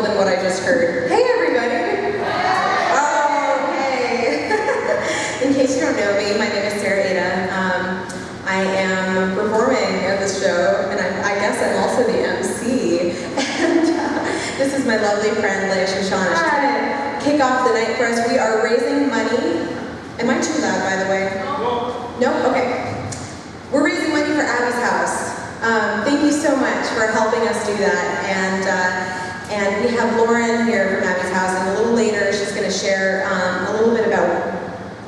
than what I just heard. Hey everybody! Oh, hey! In case you don't know me, my name is Eide. I am performing at this show, and I guess I'm also the MC. And this is my lovely friend, Leah Shoshanah. She's going to kick off the night for us. We are raising money. Am I too loud, by the way? No? Okay. We're raising money for Abby's house. Thank you so much for helping us do that. And we have Lauren here from Abby's house, and a little later she's going to share a little bit about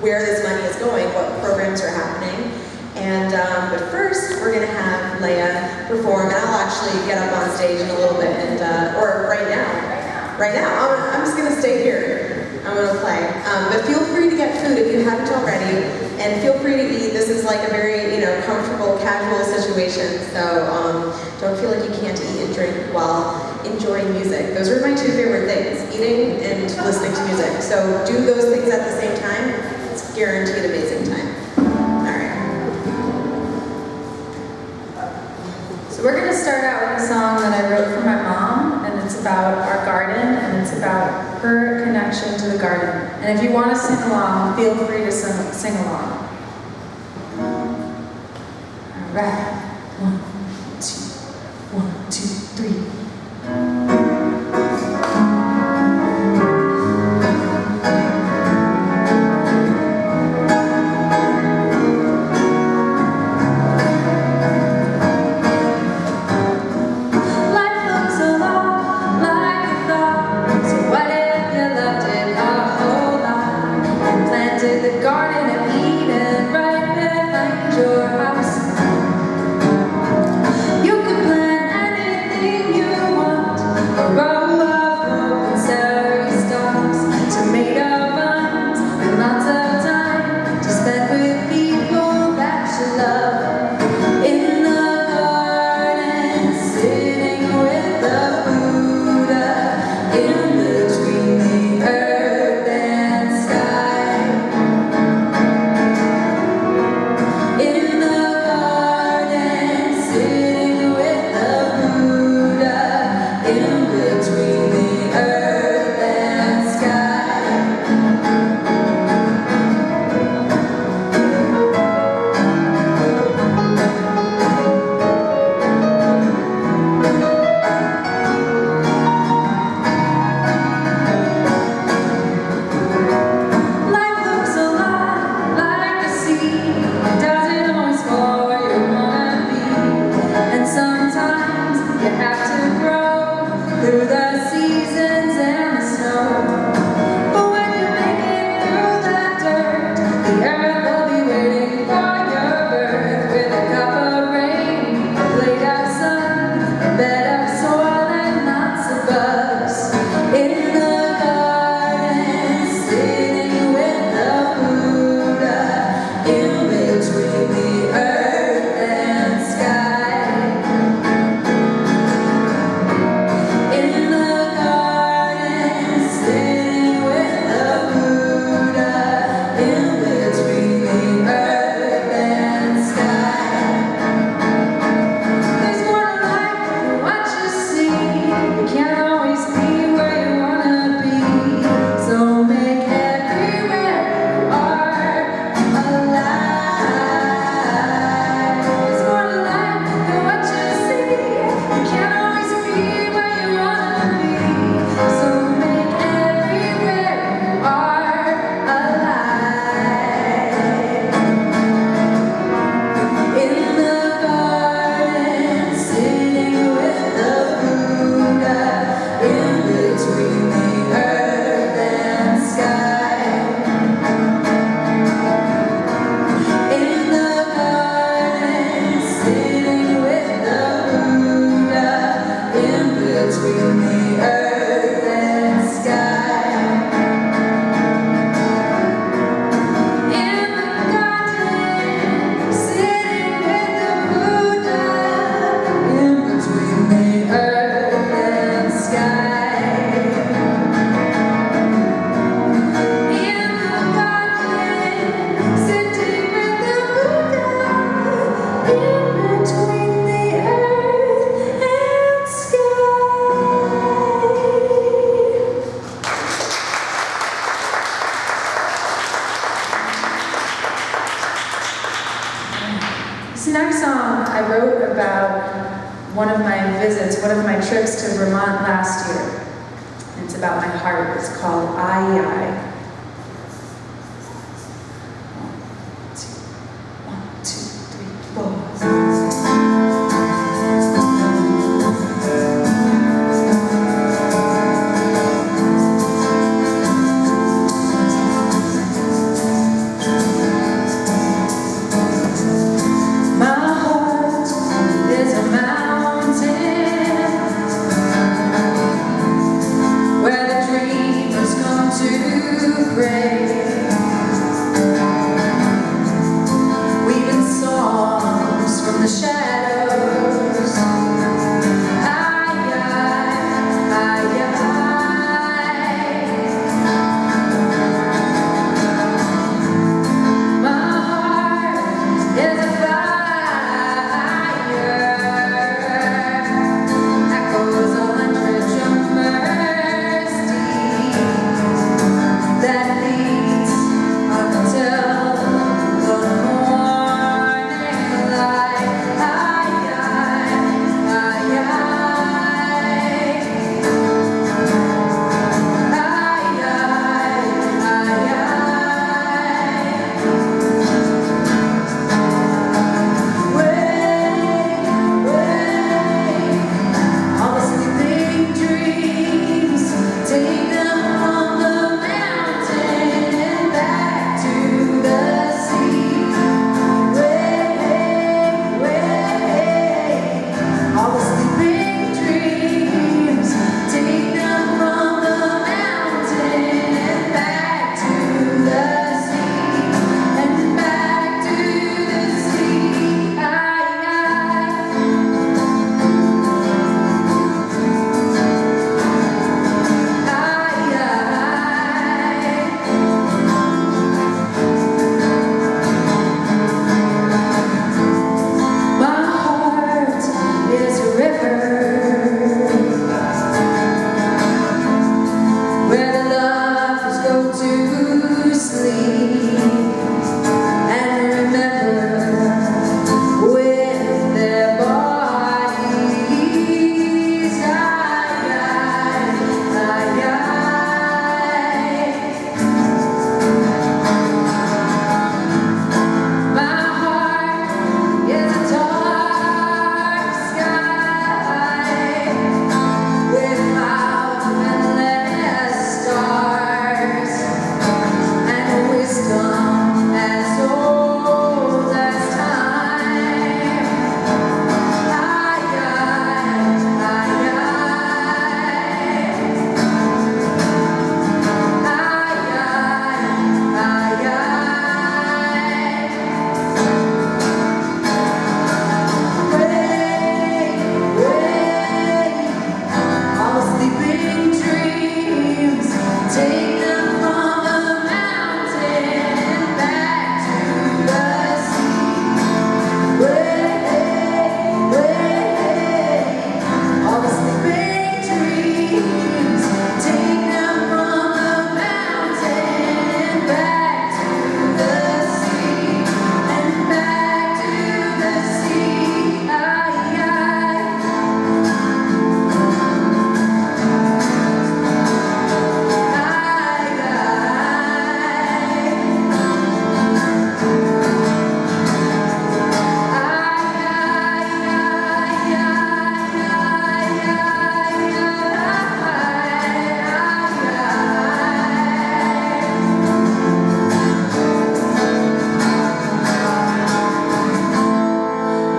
where this money is going, what programs are happening. And but first, we're going to have Leah perform, and I'll actually get up on stage in a little bit, and or right now. I'm just going to stay here. I'm going to play. But feel free to get food if you haven't already, and feel free to eat. This is like a very, comfortable, casual situation, so don't feel like you can't eat and drink while enjoying music. Those are my two favorite things, eating and listening to music. So do those things at the same time. It's guaranteed amazing time. All right. So we're going to start out with a song that I wrote for my mom, and it's about our garden, and it's about her connection to the garden. And if you want to sing along, feel free to sing along. All right. 1, 2, 3. The Garden of Eden right behind your house. You can plant anything you want, a row of open celery stalks, tomato vines, and lots of time to spend with people that you love. In the garden, sitting with the Buddha, in between the earth and sky. Through the seasons and the snow, but when you make it through the dirt, the earth will be waiting for your birth. With a cup of rain, a plate of sun, a bed of soil, and lots of bugs. In the garden, sitting with the Buddha, in between the earth and sky. one of my visits, one of my trips to Vermont last year. It's about my heart. It's called Eide. 1, 2, 3, 4. My heart is a mountain where the dreamers come to pray. Weaving songs from the shadows. Aye, aye, aye, aye. My heart is a fire, echoes 100 jumpers deep, that leads until the morning light. Aye, aye, aye, all the sleeping dreams, take them from the mountain and back to the sea. All the sleeping dreams, take them from the mountain and back to the sea, and back to the sea. My heart is a river where the lovers go to sleep and remember with their bodies. Aye, aye, aye, my heart is a dark sky without endless stars and wisdom as old as time. Aye, aye, aye, all the sleeping dreams, take them from the mountain and back to the sea. All the sleeping dreams, take them from the mountain and back to the sea, and back to the sea. Aye, aye.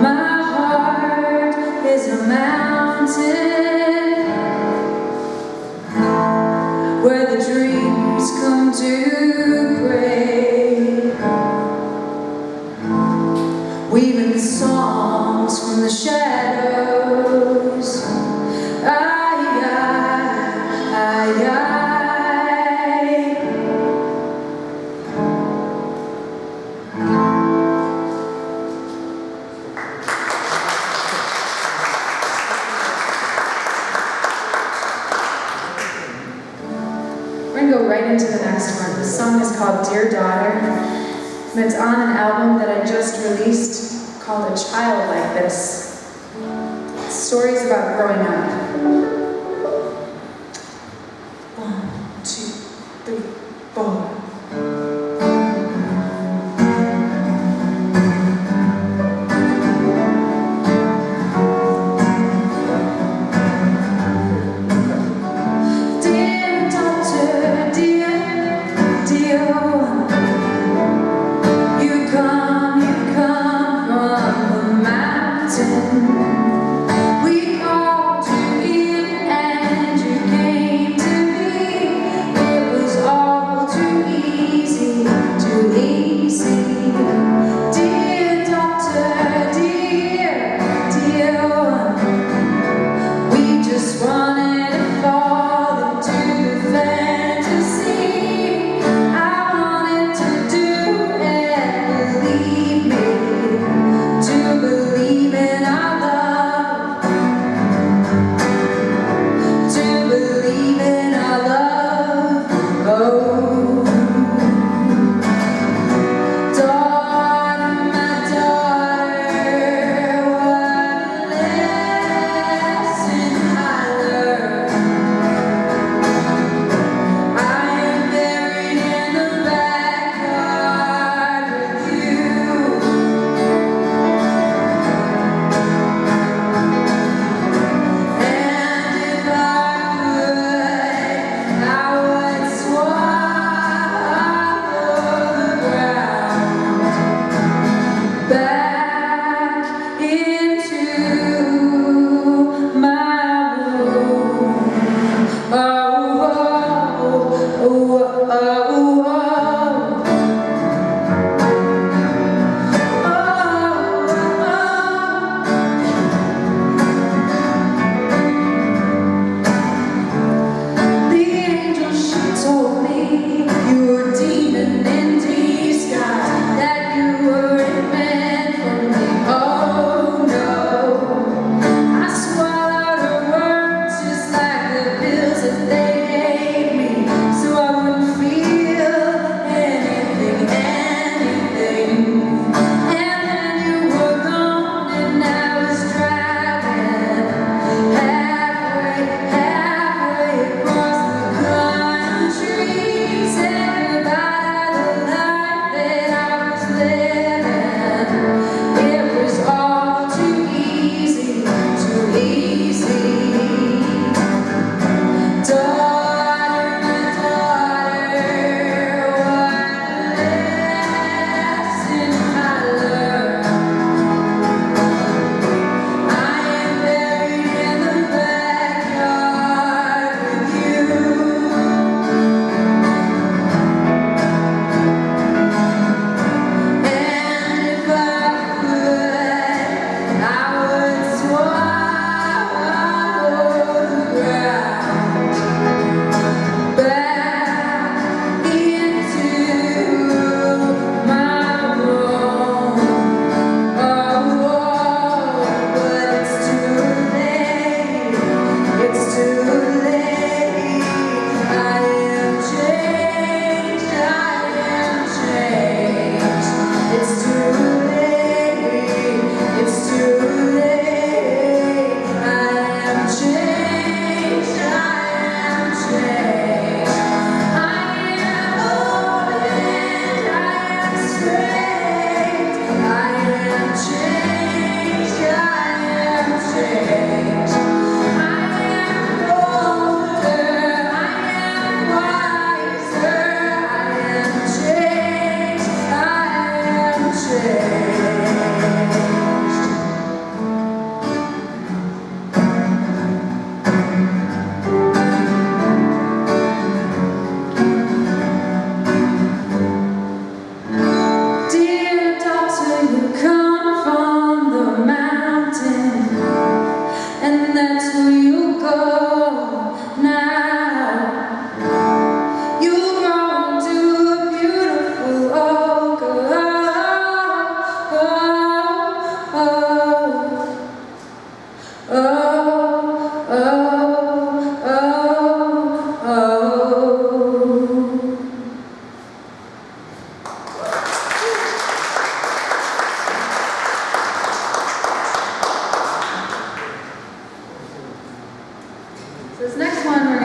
My heart is a mountain where the dreams come to pray, weaving songs from the shadows. Aye, aye, aye, aye. We're going to go right into the next one. The song is called Dear Daughter, and it's on an album that I just released called A Child Like This. It's stories about growing up. 1, 2, 3, 4. Dear doctor, dear one, you come from the mountain. We called you in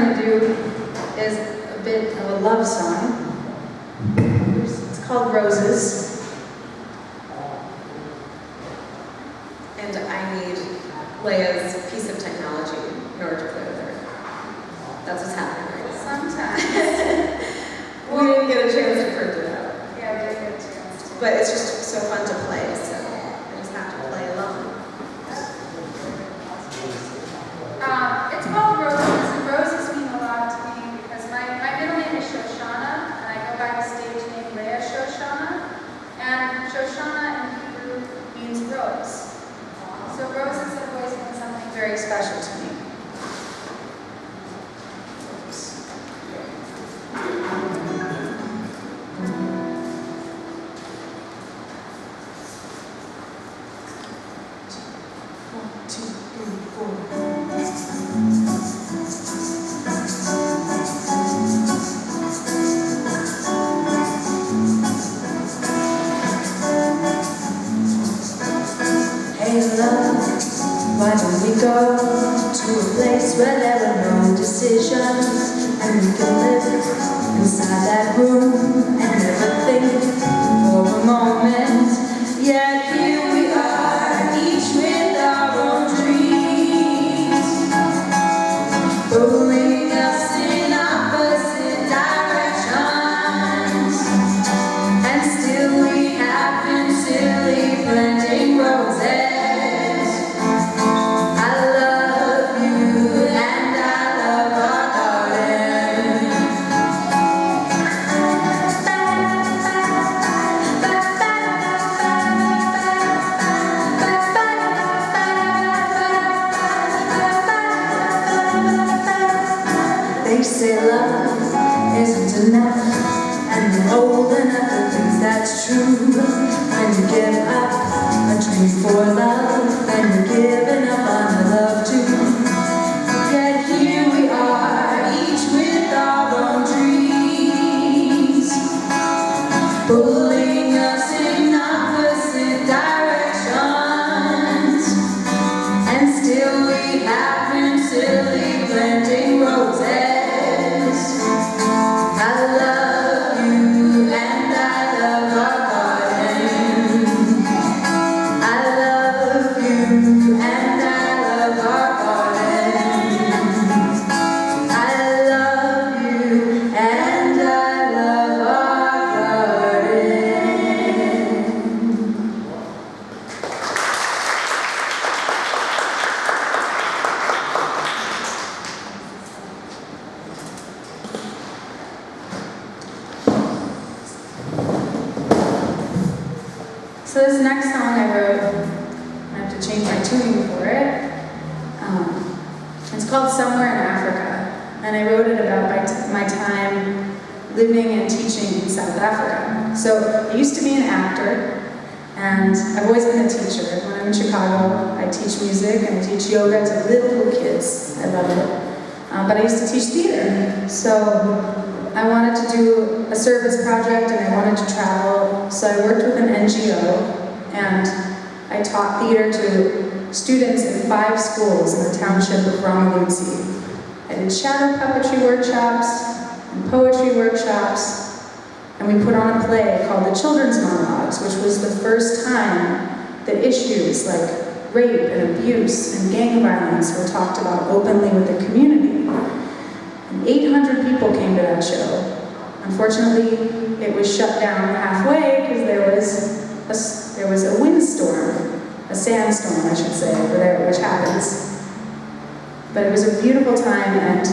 going to do is a bit of a love song. It's called Roses. And I need Leah's piece of technology in order to play with her. That's what's happening right now. Sometimes. We didn't get a chance to print it out. Yeah, we didn't get a chance to. But it's just so fun to play, so I just have to play along. It's called Roses, and roses mean a lot to me because my middle name is Shoshanah, and I go by the stage name Leah Shoshanah. And Shoshanah in Hebrew means rose. So roses have always been something very special to me. Why don't we go to a place where there are no decisions, and we can live inside that room and never think for a moment. Yet here we are, each with our own dreams, pulling us in opposite directions, and still we have been silly planting roses. They say love isn't enough, and you're old enough to think that's true. When you give up a dream for love, and you're giving up on love too. Yet here we are, each with our own dreams, pulling us in opposite directions, and still we have been silly planting roses. I love you and I love our garden. I love you and I love our garden. I love you and I love our garden. So this next song I wrote, I have to change my tuning for it. It's called Somewhere in Africa, and I wrote it about my time living and teaching in South Africa. So I used to be an actor, and I've always been a teacher. When I'm in Chicago, I teach music and I teach yoga to little kids. I love it. But I used to teach theater. So I wanted to do a service project and I wanted to travel. So I worked with an NGO and I taught theater to students in 5 schools in the township of Ramalutsi. I did shadow puppetry workshops and poetry workshops, and we put on a play called The Children's Monologues, which was the first time that issues like rape and abuse and gang violence were talked about openly with the community. And 800 people came to that show. Unfortunately, it was shut down halfway because there was a windstorm, a sandstorm, I should say, over there, which happens. But it was a beautiful time, and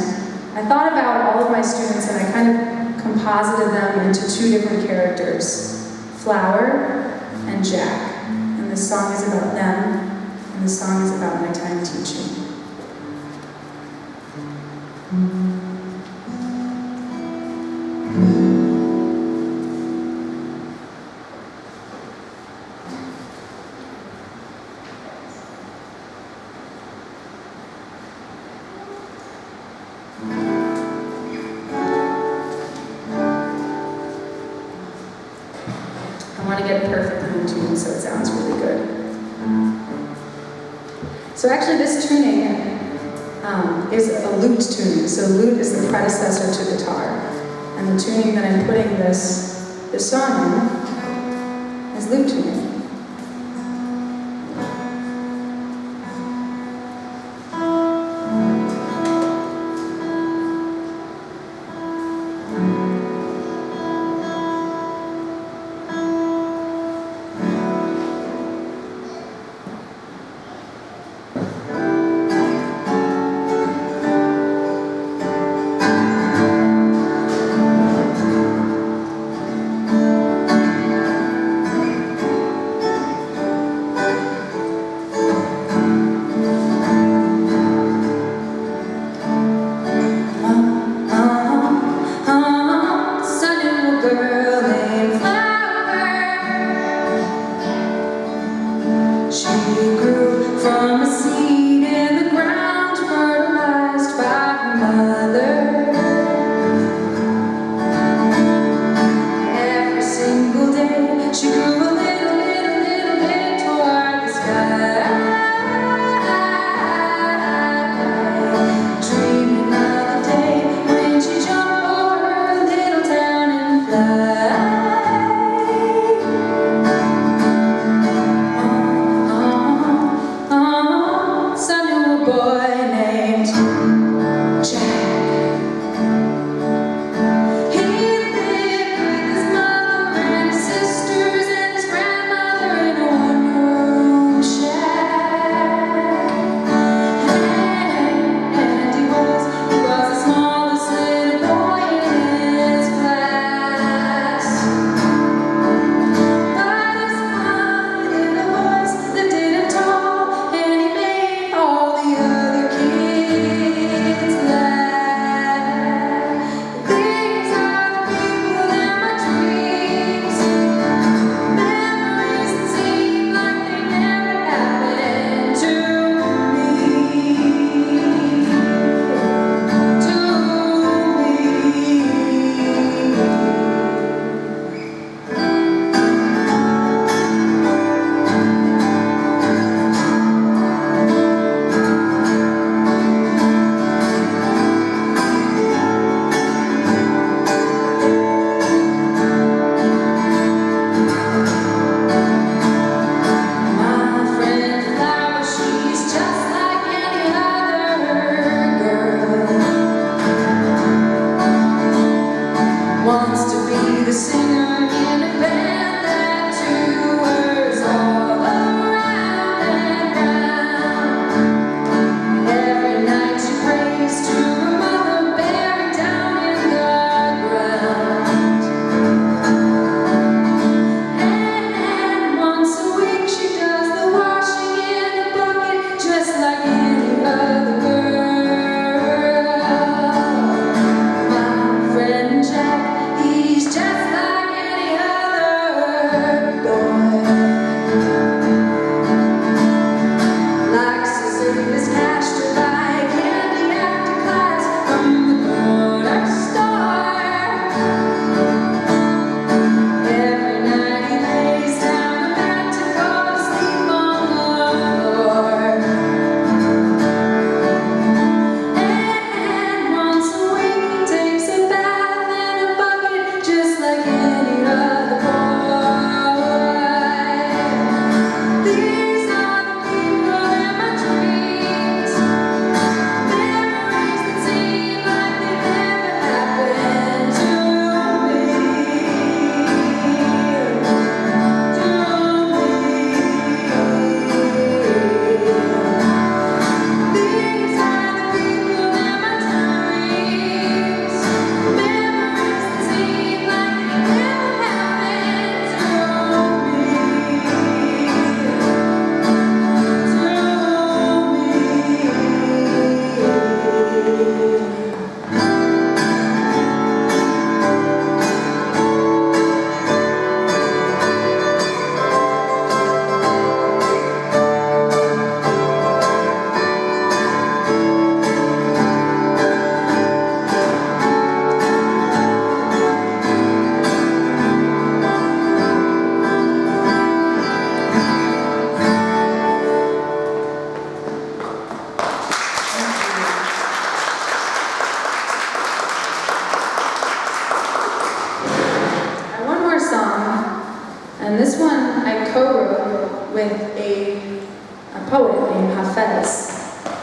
I thought about all of my students, and I kind of composited them into 2 different characters, Flower and Jack. And this song is about them, and this song is about my time teaching. I want to get it perfectly in tune so it sounds really good. So actually this tuning is a lute tuning. So lute is the predecessor to guitar. And the tuning that I'm putting this song in is lute tuning.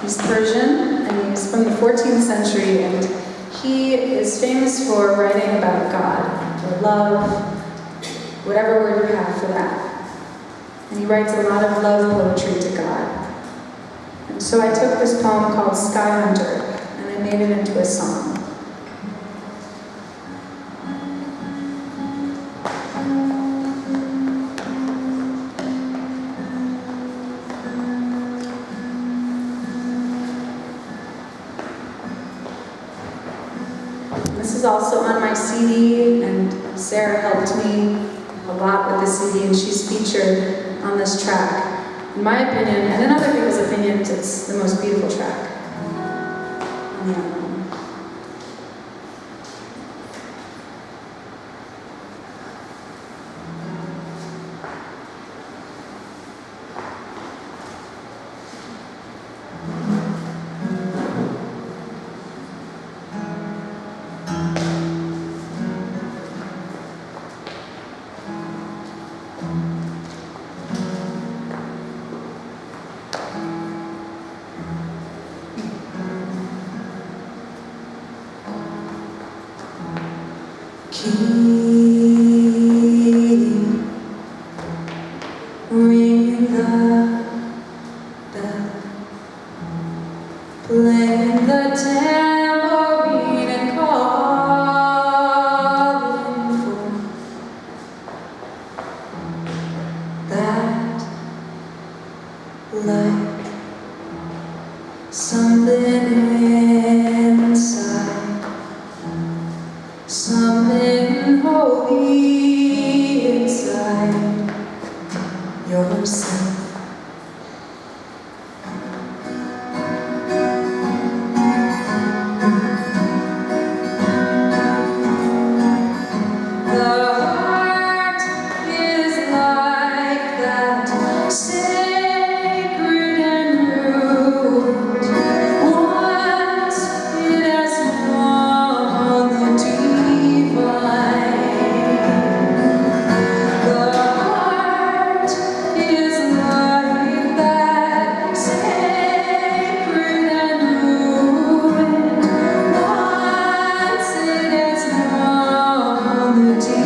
He's Persian, and he's from the 14th century, and he is famous for writing about God, or love, whatever word you have for that. And he writes a lot of love poetry to God. And so I took this poem called Sky Hunter, and I made it into a song. This is also on my CD, and Sarah helped me a lot with the CD, and she's featured on this track. In my opinion, and in other people's opinions, it's the most beautiful track on the album. Keep ringing the bell, playing the tambourine and calling for that light, something inside. Something holy inside yourself. The heart is like that, sacred and rude. Once it has known the divine. The heart is like that, sacred and rude. Once it has known the divine.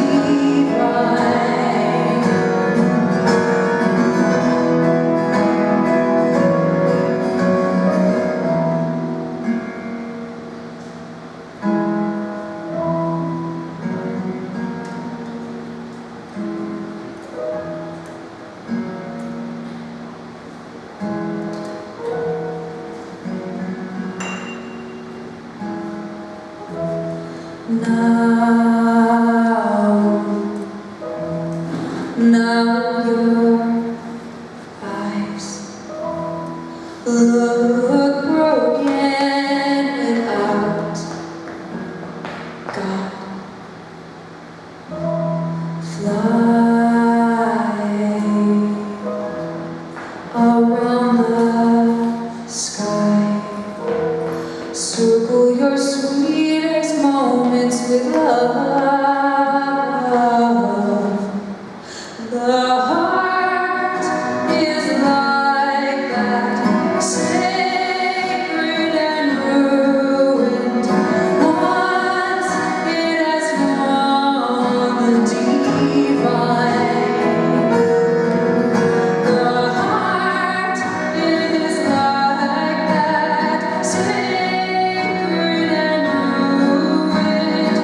Now your eyes look broken without God. Fly around the sky. Circle your sweetest moments with love. The heart is like that, sacred and ruined. Once it has known the divine. The heart is like that, sacred and ruined.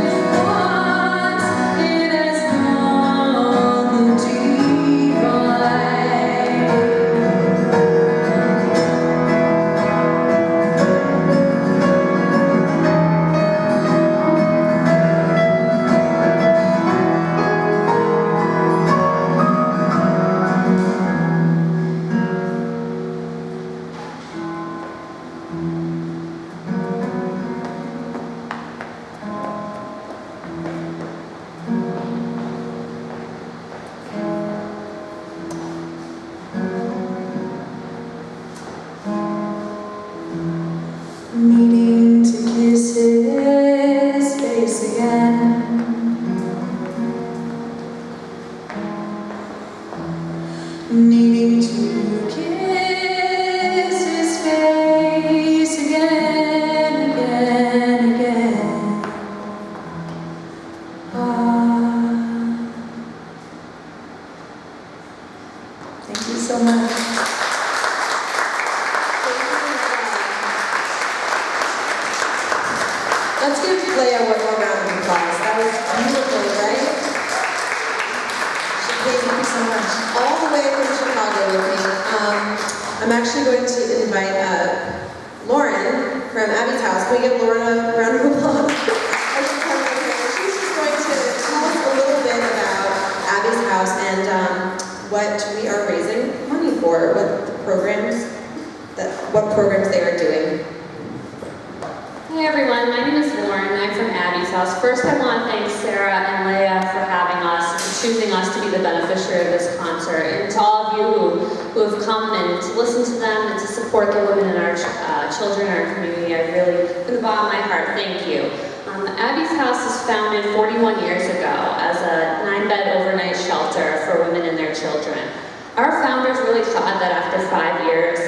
Let's give Leah one more round of applause. That was beautiful, right? Thank you so much. All the way from Chicago with me. I'm actually going to invite Lauren from Abby's house. Can we give Lauren a round of applause? She's just going to tell us a little bit about Abby's house and what we are raising money for, what programs they are doing. Hey everyone, my name is Lauren and I'm from Abby's house. First I want to thank Sarah and Leah for having us and choosing us to be the beneficiary of this concert. And to all of you who have come and to listen to them and to support the women in our children in our community, I really, from the bottom of my heart, thank you. Abby's house was founded 41 years ago as a 9-bed overnight shelter for women and their children. Our founders really thought that after 5 years,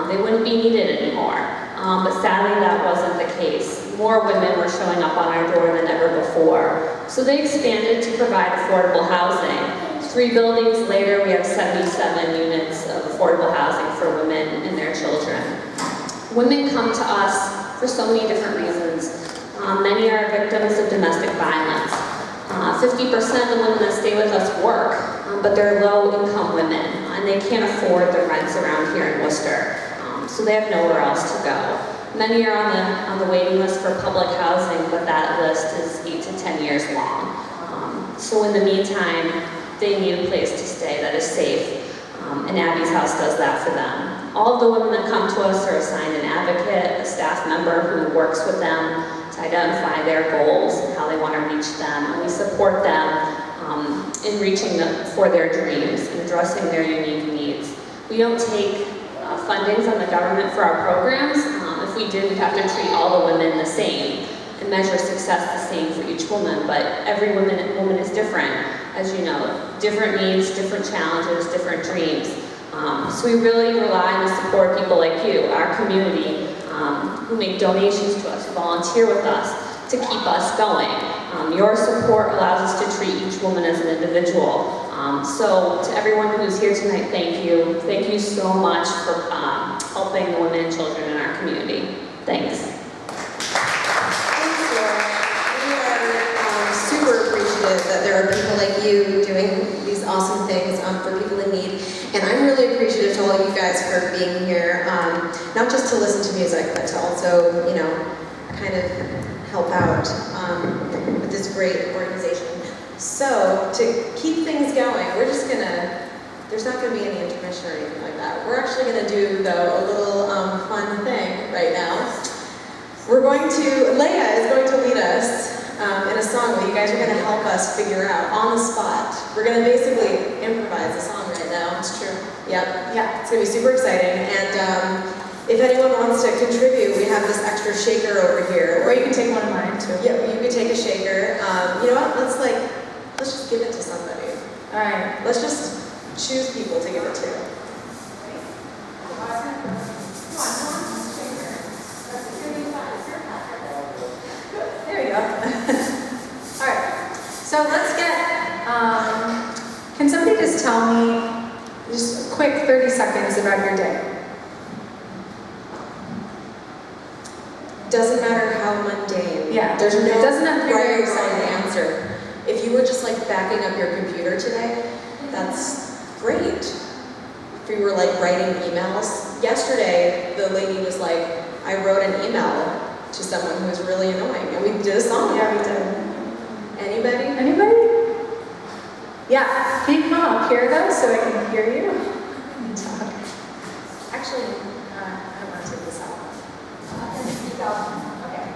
they wouldn't be needed anymore. But sadly, that wasn't the case. More women were showing up on our door than ever before. So they expanded to provide affordable housing. 3 buildings later, we have 77 units of affordable housing for women and their children. Women come to us for so many different reasons. Many are victims of domestic violence. 50% of the women that stay with us work, but they're low-income women, and they can't afford the rents around here in Worcester. So they have nowhere else to go. Many are on the waiting list for public housing, but that list is 8 to 10 years long. So in the meantime, they need a place to stay that is safe, and Abby's house does that for them. All of the women that come to us are assigned an advocate, a staff member who works with them to identify their goals and how they want to reach them, and we support them in reaching them for their dreams and addressing their unique needs. We don't take funding from the government for our programs. If we did, we'd have to treat all the women the same and measure success the same for each woman, but every woman is different, as you know. Different needs, different challenges, different dreams. So we really rely on the support of people like you, our community, who make donations to us, who volunteer with us to keep us going. Your support allows us to treat each woman as an individual. So to everyone who's here tonight, thank you. Thank you so much for helping the women and children in our community. Thanks. Thanks, Laura. We are super appreciative that there are people like you doing these awesome things for people in need. And I'm really appreciative to all you guys for being here, not just to listen to music, but to also, you know, kind of help out with this great organization. So, to keep things going, there's not gonna be any intermission or anything like that. We're actually gonna do, though, a little fun thing right now. Leah is going to lead us in a song that you guys are gonna help us figure out on the spot. We're gonna basically improvise a song right now. It's true. Yep. Yeah, it's gonna be super exciting. And if anyone wants to contribute, we have this extra shaker over here. Or you can take one of mine too. Yeah, you could take a shaker. You know what? Let's just give it to somebody. All right. Let's just choose people to give it to. There you go. All right. So let's get. Can somebody just tell me just a quick 30 seconds about your day? Doesn't matter how mundane. Yeah. There's no It doesn't have to be right very or wrong exciting. answer. If you were just like backing up your computer today, that's great. If you were like writing emails. Yesterday, the lady was like, I wrote an email to someone who was really annoying, and we did a song. Yeah, we did. Anybody? Anybody? Yeah. Can you come up here though, so I can hear you? Actually, I don't want to take this out. Okay.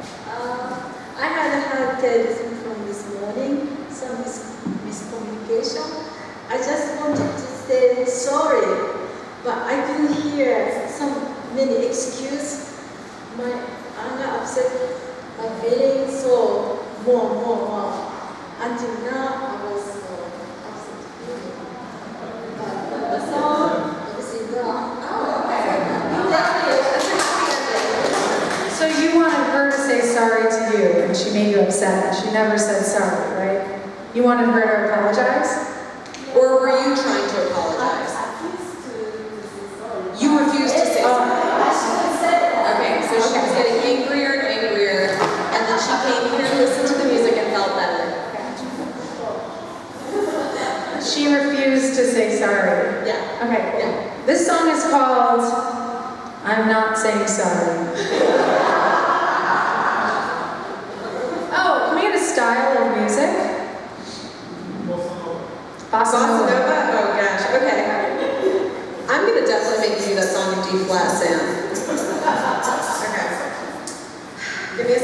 I had a hard day from this morning, some miscommunication. I just wanted to say sorry, but I couldn't hear many excuses. I'm upset, my feelings, so more. Until now, I was upset. But the song, obviously, So you wanted her to say sorry to you, and she made you upset, and she never said sorry, right? You wanted her to apologize? Or were you trying to apologize? You refused to say sorry. Okay, so she was getting angrier and angrier, and then she sorry. Yeah. Okay, cool. This song is called I'm Not Saying Sorry. Oh, can we get a style of music? Bossa Nova? Oh gosh, okay. I'm gonna definitely make you do that song in D flat, Sam. Okay. Give me a